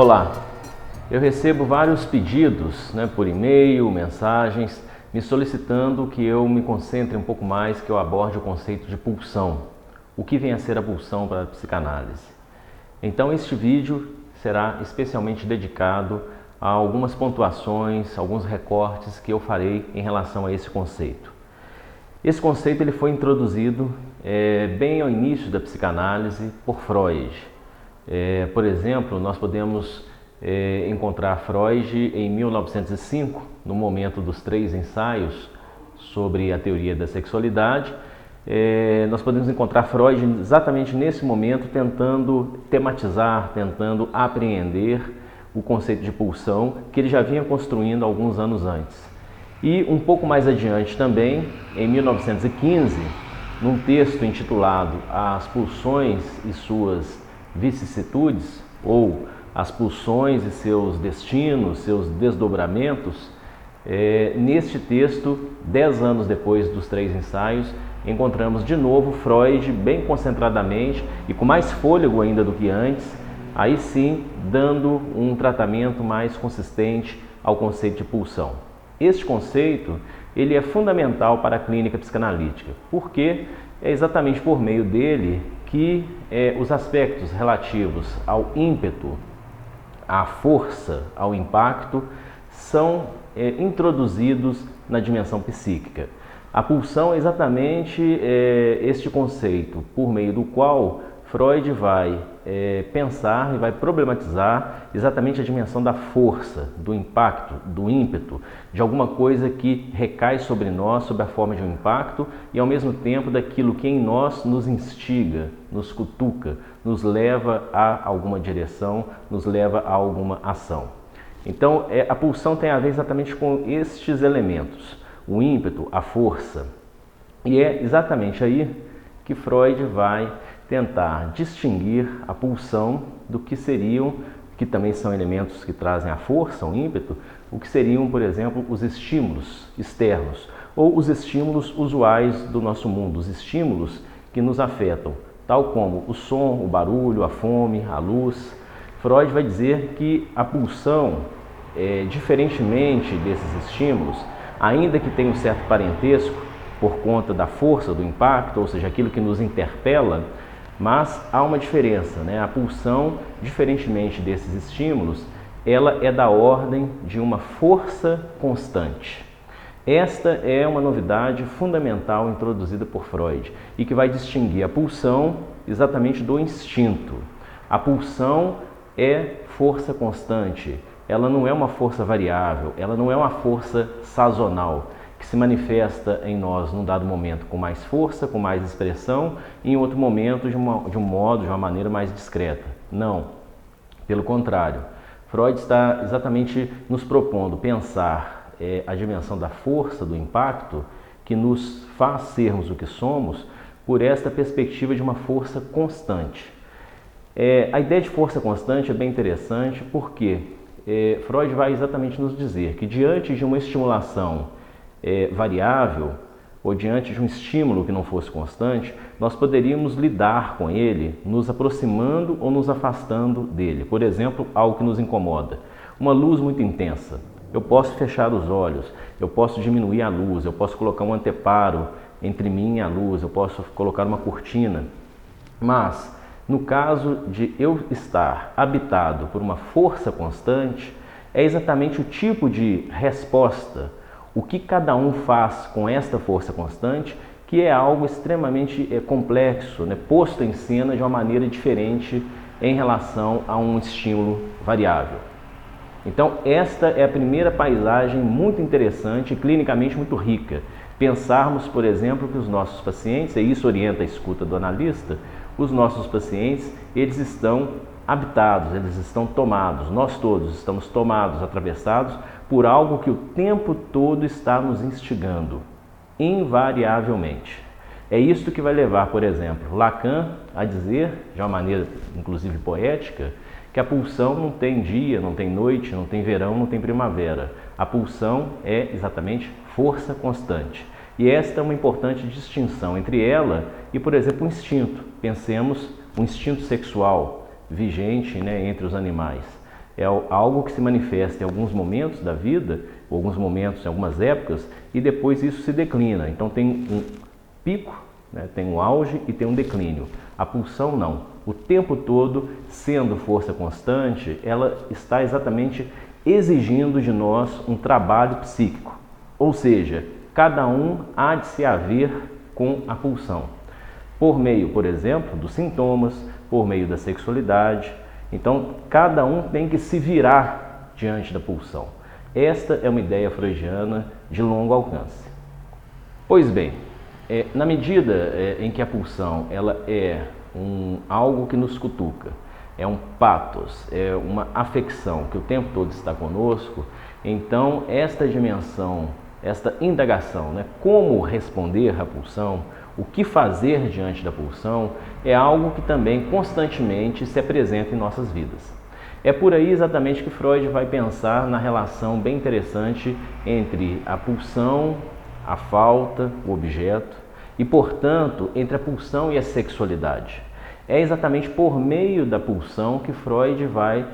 Olá, eu recebo vários pedidos, por e-mail, mensagens, me solicitando que eu me concentre um pouco mais, que eu aborde o conceito de pulsão. O que vem a ser a pulsão para a psicanálise? Então este vídeo será especialmente dedicado a algumas pontuações, alguns recortes que eu farei em relação a esse conceito. Esse conceito ele foi introduzido bem ao início da psicanálise por Freud. Por exemplo, nós podemos encontrar Freud em 1905, no momento dos 3 ensaios sobre a teoria da sexualidade. Nós podemos encontrar Freud exatamente nesse momento tentando tematizar, tentando apreender o conceito de pulsão que ele já vinha construindo alguns anos antes. E um pouco mais adiante também, em 1915, num texto intitulado As Pulsões e Suas Vicissitudes, ou As Pulsões e Seus Destinos, Seus Desdobramentos, neste texto, 10 anos depois dos 3 ensaios, encontramos de novo Freud bem concentradamente e com mais fôlego ainda do que antes, aí sim dando um tratamento mais consistente ao conceito de pulsão. Este conceito ele é fundamental para a clínica psicanalítica, porque é exatamente por meio dele que os aspectos relativos ao ímpeto, à força, ao impacto, são introduzidos na dimensão psíquica. A pulsão é exatamente este conceito por meio do qual Freud vai pensar e vai problematizar exatamente a dimensão da força, do impacto, do ímpeto, de alguma coisa que recai sobre nós sob a forma de um impacto e ao mesmo tempo daquilo que em nós nos instiga, nos cutuca, nos leva a alguma direção, nos leva a alguma ação. Então a pulsão tem a ver exatamente com estes elementos, o ímpeto, a força. E é exatamente aí que Freud vai tentar distinguir a pulsão do que seriam, que também são elementos que trazem a força, o ímpeto, o que seriam, por exemplo, os estímulos externos ou os estímulos usuais do nosso mundo, os estímulos que nos afetam, tal como o som, o barulho, a fome, a luz. Freud vai dizer que a pulsão, diferentemente desses estímulos, ainda que tenha um certo parentesco por conta da força do impacto, ou seja, aquilo que nos interpela, mas há uma diferença, A pulsão, diferentemente desses estímulos, ela é da ordem de uma força constante. Esta é uma novidade fundamental introduzida por Freud e que vai distinguir a pulsão exatamente do instinto. A pulsão é força constante, ela não é uma força variável, ela não é uma força sazonal, que se manifesta em nós num dado momento com mais força, com mais expressão, e em outro momento de um modo, de uma maneira mais discreta. Não, pelo contrário. Freud está exatamente nos propondo pensar a dimensão da força, do impacto, que nos faz sermos o que somos, por esta perspectiva de uma força constante. A ideia de força constante é bem interessante porque Freud vai exatamente nos dizer que diante de uma estimulação variável, ou diante de um estímulo que não fosse constante, nós poderíamos lidar com ele, nos aproximando ou nos afastando dele. Por exemplo, algo que nos incomoda. Uma luz muito intensa. Eu posso fechar os olhos, eu posso diminuir a luz, eu posso colocar um anteparo entre mim e a luz, eu posso colocar uma cortina. Mas, no caso de eu estar habitado por uma força constante, é exatamente o tipo de resposta, o que cada um faz com esta força constante, que é algo extremamente complexo, posto em cena de uma maneira diferente em relação a um estímulo variável. Então, esta é a primeira paisagem muito interessante e clinicamente muito rica. Pensarmos, por exemplo, que os nossos pacientes, e isso orienta a escuta do analista, os nossos pacientes, eles estão habitados, eles estão tomados, nós todos estamos tomados, atravessados por algo que o tempo todo está nos instigando, invariavelmente. É isto que vai levar, por exemplo, Lacan a dizer, de uma maneira inclusive poética, que a pulsão não tem dia, não tem noite, não tem verão, não tem primavera. A pulsão é exatamente força constante. E esta é uma importante distinção entre ela e, por exemplo, o instinto. Pensemos o instinto sexual vigente entre os animais. É algo que se manifesta em alguns momentos da vida, alguns momentos, em algumas épocas, e depois isso se declina. Então tem um pico, né, tem um auge e tem um declínio. A pulsão não. O tempo todo, sendo força constante, ela está exatamente exigindo de nós um trabalho psíquico. Ou seja, cada um há de se haver com a pulsão. Por meio, por exemplo, dos sintomas, por meio da sexualidade. Então, cada um tem que se virar diante da pulsão. Esta é uma ideia freudiana de longo alcance. Pois bem, na medida em que a pulsão ela é algo que nos cutuca, é um pathos, é uma afecção que o tempo todo está conosco, então esta dimensão, esta indagação, né, como responder à pulsão, o que fazer diante da pulsão, é algo que também constantemente se apresenta em nossas vidas. É por aí exatamente que Freud vai pensar na relação bem interessante entre a pulsão, a falta, o objeto e, portanto, entre a pulsão e a sexualidade. É exatamente por meio da pulsão que Freud vai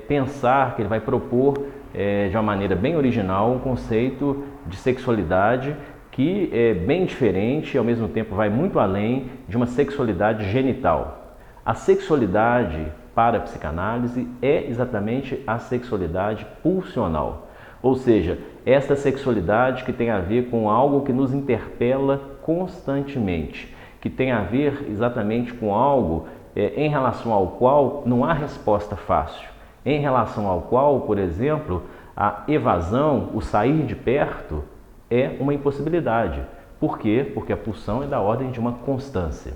pensar, que ele vai propor de uma maneira bem original um conceito de sexualidade que é bem diferente e ao mesmo tempo vai muito além de uma sexualidade genital. A sexualidade para a psicanálise é exatamente a sexualidade pulsional, ou seja, esta sexualidade que tem a ver com algo que nos interpela constantemente, que tem a ver exatamente com algo em relação ao qual não há resposta fácil, em relação ao qual, por exemplo, a evasão, o sair de perto, é uma impossibilidade. Por quê? Porque a pulsão é da ordem de uma constância.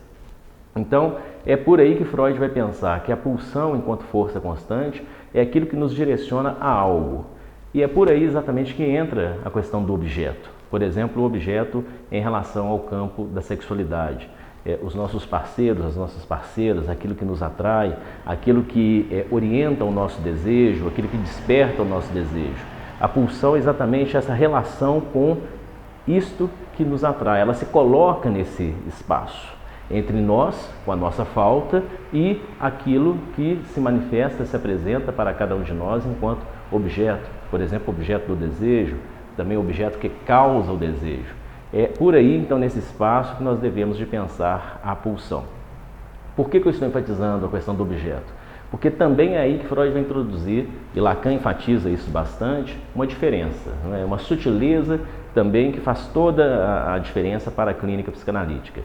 Então, é por aí que Freud vai pensar que a pulsão, enquanto força constante, é aquilo que nos direciona a algo. E é por aí exatamente que entra a questão do objeto. Por exemplo, o objeto em relação ao campo da sexualidade. Os nossos parceiros, as nossas parceiras, aquilo que nos atrai, aquilo que orienta o nosso desejo, aquilo que desperta o nosso desejo. A pulsão é exatamente essa relação com isto que nos atrai. Ela se coloca nesse espaço entre nós, com a nossa falta, e aquilo que se manifesta, se apresenta para cada um de nós enquanto objeto. Por exemplo, objeto do desejo, também objeto que causa o desejo. É por aí, então, nesse espaço que nós devemos de pensar a pulsão. Por que eu estou enfatizando a questão do objeto? Porque também é aí que Freud vai introduzir, e Lacan enfatiza isso bastante, uma diferença, né? Uma sutileza também que faz toda a diferença para a clínica psicanalítica.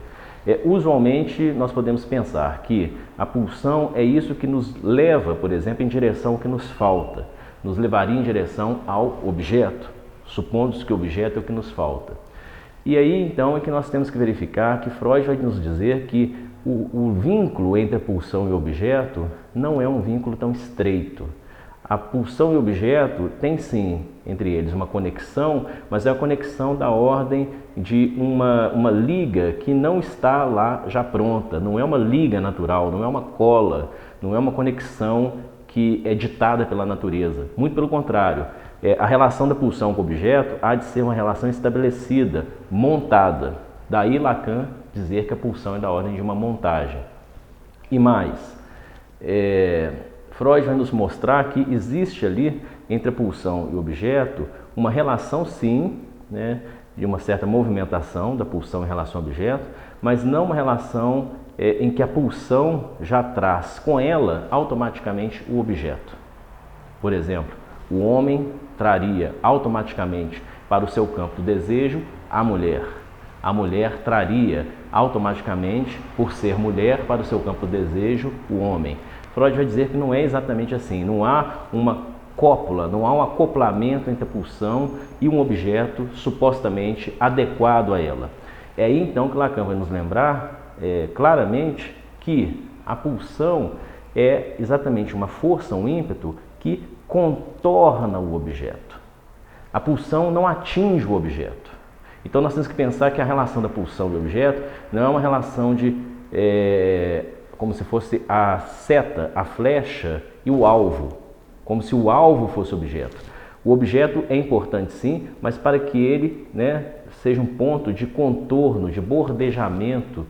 Usualmente nós podemos pensar que a pulsão é isso que nos leva, por exemplo, em direção ao que nos falta, nos levaria em direção ao objeto, supondo que o objeto é o que nos falta. E aí então é que nós temos que verificar que Freud vai nos dizer que o vínculo entre a pulsão e o objeto não é um vínculo tão estreito. A pulsão e o objeto tem sim entre eles uma conexão, mas é a conexão da ordem de uma liga que não está lá já pronta, não é uma liga natural, não é uma cola, não é uma conexão que é ditada pela natureza. Muito pelo contrário, a relação da pulsão com o objeto há de ser uma relação estabelecida, montada. Daí Lacan dizer que a pulsão é da ordem de uma montagem. E mais, Freud vai nos mostrar que existe ali, entre a pulsão e o objeto, uma relação sim, né, de uma certa movimentação da pulsão em relação ao objeto, mas não uma relação em que a pulsão já traz com ela automaticamente o objeto. Por exemplo, o homem traria automaticamente para o seu campo do desejo a mulher. A mulher traria automaticamente, por ser mulher, para o seu campo do desejo o homem. Freud vai dizer que não é exatamente assim, não há uma cópula, não há um acoplamento entre a pulsão e um objeto supostamente adequado a ela. É aí então que Lacan vai nos lembrar claramente que a pulsão é exatamente uma força, um ímpeto que contorna o objeto. A pulsão não atinge o objeto. Então nós temos que pensar que a relação da pulsão e o objeto não é uma relação de como se fosse a seta, a flecha e o alvo, como se o alvo fosse o objeto. O objeto é importante sim, mas para que ele, seja um ponto de contorno, de bordejamento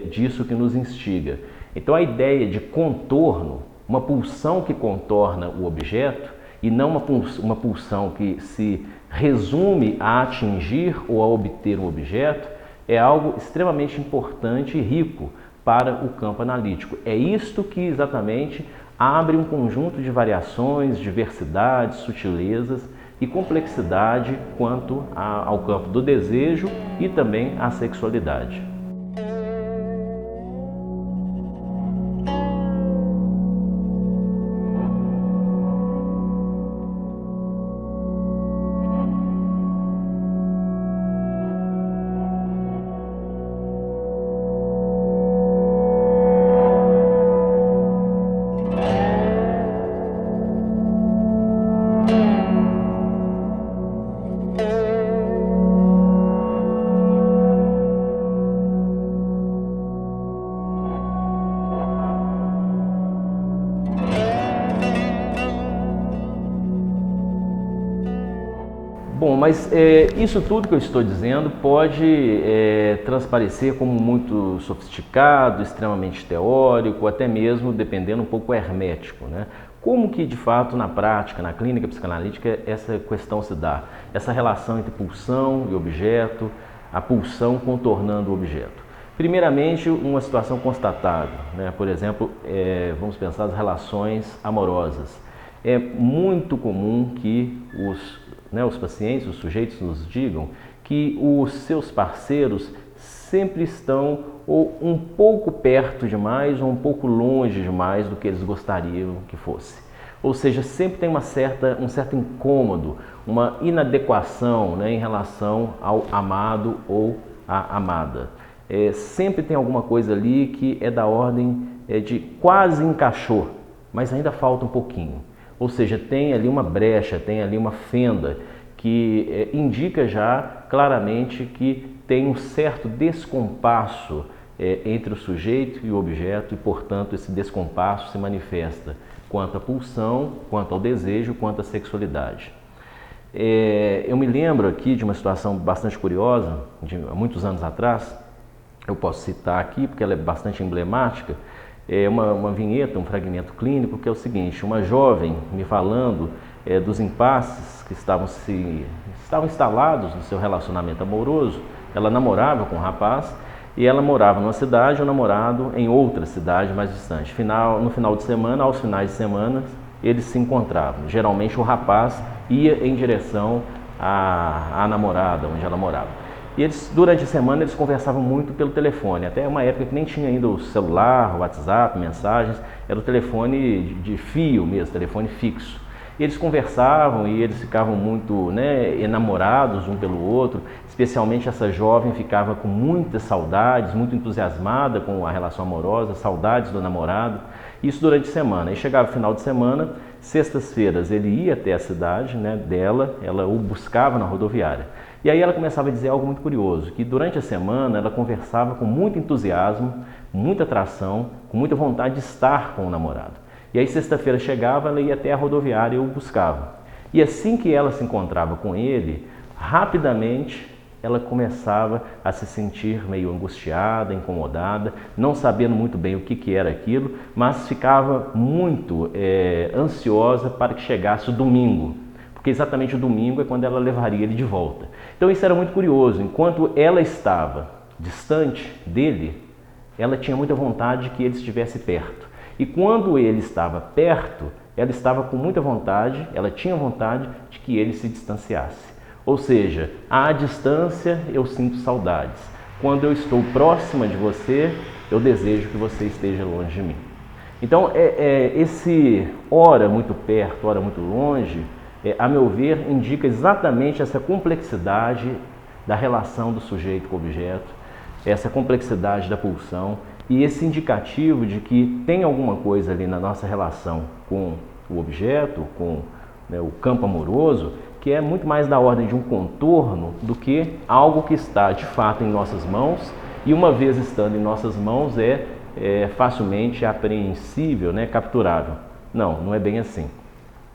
disso que nos instiga. Então a ideia de contorno, uma pulsão que contorna o objeto e não uma pulsão que se resume a atingir ou a obter um objeto, é algo extremamente importante e rico para o campo analítico. É isto que exatamente abre um conjunto de variações, diversidades, sutilezas e complexidade quanto ao campo do desejo e também à sexualidade. Bom, mas isso tudo que eu estou dizendo pode transparecer como muito sofisticado, extremamente teórico, até mesmo, dependendo um pouco, hermético, né? Como que, de fato, na prática, na clínica psicanalítica, essa questão se dá? Essa relação entre pulsão e objeto, a pulsão contornando o objeto. Primeiramente, uma situação constatável, né? Por exemplo, vamos pensar as relações amorosas. É muito comum que os pacientes, os sujeitos nos digam que os seus parceiros sempre estão ou um pouco perto demais ou um pouco longe demais do que eles gostariam que fosse. Ou seja, sempre tem um certo incômodo, uma inadequação, né, em relação ao amado ou à amada. Sempre tem alguma coisa ali que é da ordem de quase encaixou, mas ainda falta um pouquinho. Ou seja, tem ali uma brecha, tem ali uma fenda que indica já claramente que tem um certo descompasso entre o sujeito e o objeto e, portanto, esse descompasso se manifesta quanto à pulsão, quanto ao desejo, quanto à sexualidade. Eu me lembro aqui de uma situação bastante curiosa, de há muitos anos atrás, eu posso citar aqui porque ela é bastante emblemática, uma vinheta, um fragmento clínico, que é o seguinte: uma jovem me falando dos impasses que estavam instalados no seu relacionamento amoroso. Ela namorava com um rapaz e ela morava numa cidade, o namorado em outra cidade mais distante. No final de semana, aos finais de semana, eles se encontravam. Geralmente o rapaz ia em direção à namorada, onde ela morava. E eles, durante a semana, eles conversavam muito pelo telefone, até uma época que nem tinha ainda o celular, o WhatsApp, mensagens, era o telefone de fio mesmo, telefone fixo. E eles conversavam e eles ficavam muito, né, enamorados um pelo outro, especialmente essa jovem ficava com muitas saudades, muito entusiasmada com a relação amorosa, saudades do namorado, isso durante a semana. E chegava o final de semana, sextas-feiras ele ia até a cidade, né, dela, ela o buscava na rodoviária. E aí ela começava a dizer algo muito curioso, que durante a semana ela conversava com muito entusiasmo, muita atração, com muita vontade de estar com o namorado. E aí sexta-feira chegava, ela ia até a rodoviária e o buscava. E assim que ela se encontrava com ele, rapidamente ela começava a se sentir meio angustiada, incomodada, não sabendo muito bem o que era aquilo, mas ficava muito ansiosa para que chegasse o domingo. Porque exatamente o domingo é quando ela levaria ele de volta. Então isso era muito curioso, enquanto ela estava distante dele, ela tinha muita vontade de que ele estivesse perto. E quando ele estava perto, ela estava com muita vontade, ela tinha vontade de que ele se distanciasse. Ou seja, à distância eu sinto saudades. Quando eu estou próxima de você, eu desejo que você esteja longe de mim. Então, esse ora muito perto, ora muito longe, a meu ver, indica exatamente essa complexidade da relação do sujeito com o objeto, essa complexidade da pulsão e esse indicativo de que tem alguma coisa ali na nossa relação com o objeto, com, né, o campo amoroso, que é muito mais da ordem de um contorno do que algo que está de fato em nossas mãos e, uma vez estando em nossas mãos, é facilmente apreensível, né, capturável. Não é bem assim.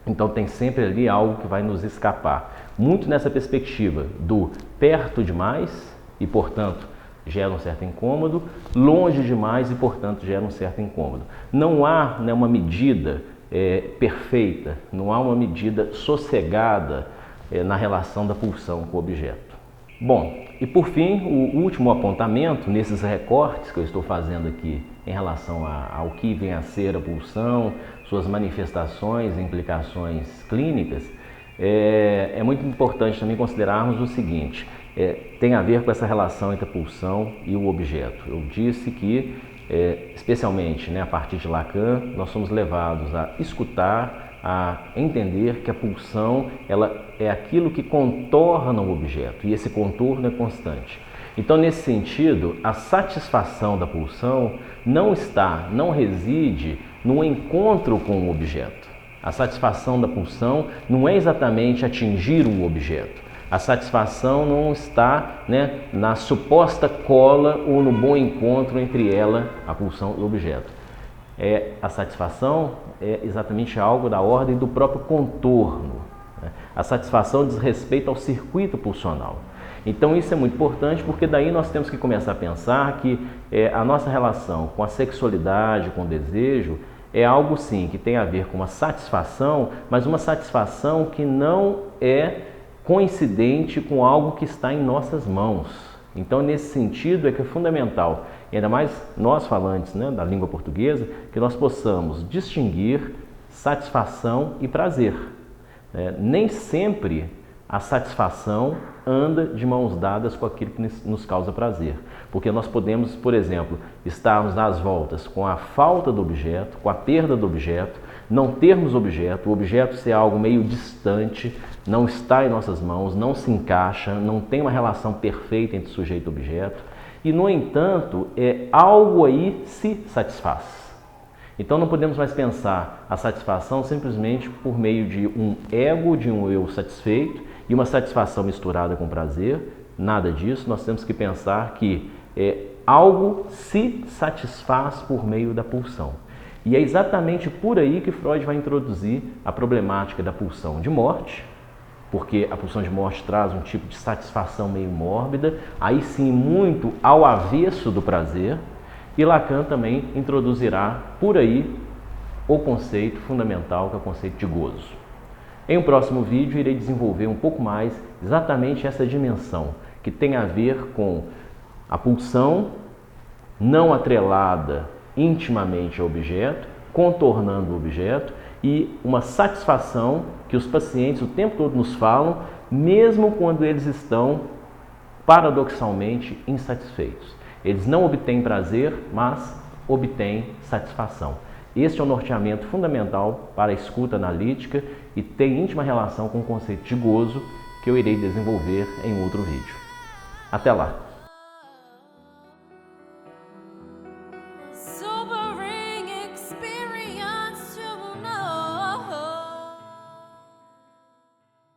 Então tem sempre ali algo que vai nos escapar. Muito nessa perspectiva do perto demais e, portanto, gera um certo incômodo, longe demais e, portanto, gera um certo incômodo. Não há, né, uma medida perfeita, não há uma medida sossegada na relação da pulsão com o objeto. Bom, e por fim, o último apontamento nesses recortes que eu estou fazendo aqui em relação ao que vem a ser a pulsão, suas manifestações e implicações clínicas, é muito importante também considerarmos o seguinte, tem a ver com essa relação entre a pulsão e o objeto. Eu disse que, especialmente, né, a partir de Lacan, nós somos levados a escutar, a entender que a pulsão ela é aquilo que contorna o objeto e esse contorno é constante. Então, nesse sentido, a satisfação da pulsão não reside no encontro com o objeto. A satisfação da pulsão não é exatamente atingir o objeto. A satisfação não está, né, na suposta cola ou no bom encontro entre ela, a pulsão e o objeto. A satisfação é exatamente algo da ordem do próprio contorno. A satisfação diz respeito ao circuito pulsional. Então isso é muito importante porque daí nós temos que começar a pensar que a nossa relação com a sexualidade, com o desejo, é algo sim que tem a ver com uma satisfação, mas uma satisfação que não é coincidente com algo que está em nossas mãos. Então, nesse sentido, é que é fundamental, e ainda mais nós falantes, né, da língua portuguesa, que nós possamos distinguir satisfação e prazer. Nem sempre a satisfação anda de mãos dadas com aquilo que nos causa prazer. Porque nós podemos, por exemplo, estarmos às voltas com a falta do objeto, com a perda do objeto, não termos objeto, o objeto ser algo meio distante, não está em nossas mãos, não se encaixa, não tem uma relação perfeita entre sujeito e objeto, e, no entanto, algo aí se satisfaz. Então não podemos mais pensar a satisfação simplesmente por meio de um ego, de um eu satisfeito e uma satisfação misturada com prazer. Nada disso, nós temos que pensar que algo se satisfaz por meio da pulsão. E é exatamente por aí que Freud vai introduzir a problemática da pulsão de morte, porque a pulsão de morte traz um tipo de satisfação meio mórbida, aí sim muito ao avesso do prazer, e Lacan também introduzirá por aí o conceito fundamental, que é o conceito de gozo. Em um próximo vídeo irei desenvolver um pouco mais exatamente essa dimensão, que tem a ver com a pulsão não atrelada intimamente ao objeto, contornando o objeto, e uma satisfação que os pacientes o tempo todo nos falam, mesmo quando eles estão paradoxalmente insatisfeitos. Eles não obtêm prazer, mas obtêm satisfação. Este é o norteamento fundamental para a escuta analítica e tem íntima relação com o conceito de gozo que eu irei desenvolver em outro vídeo. Até lá!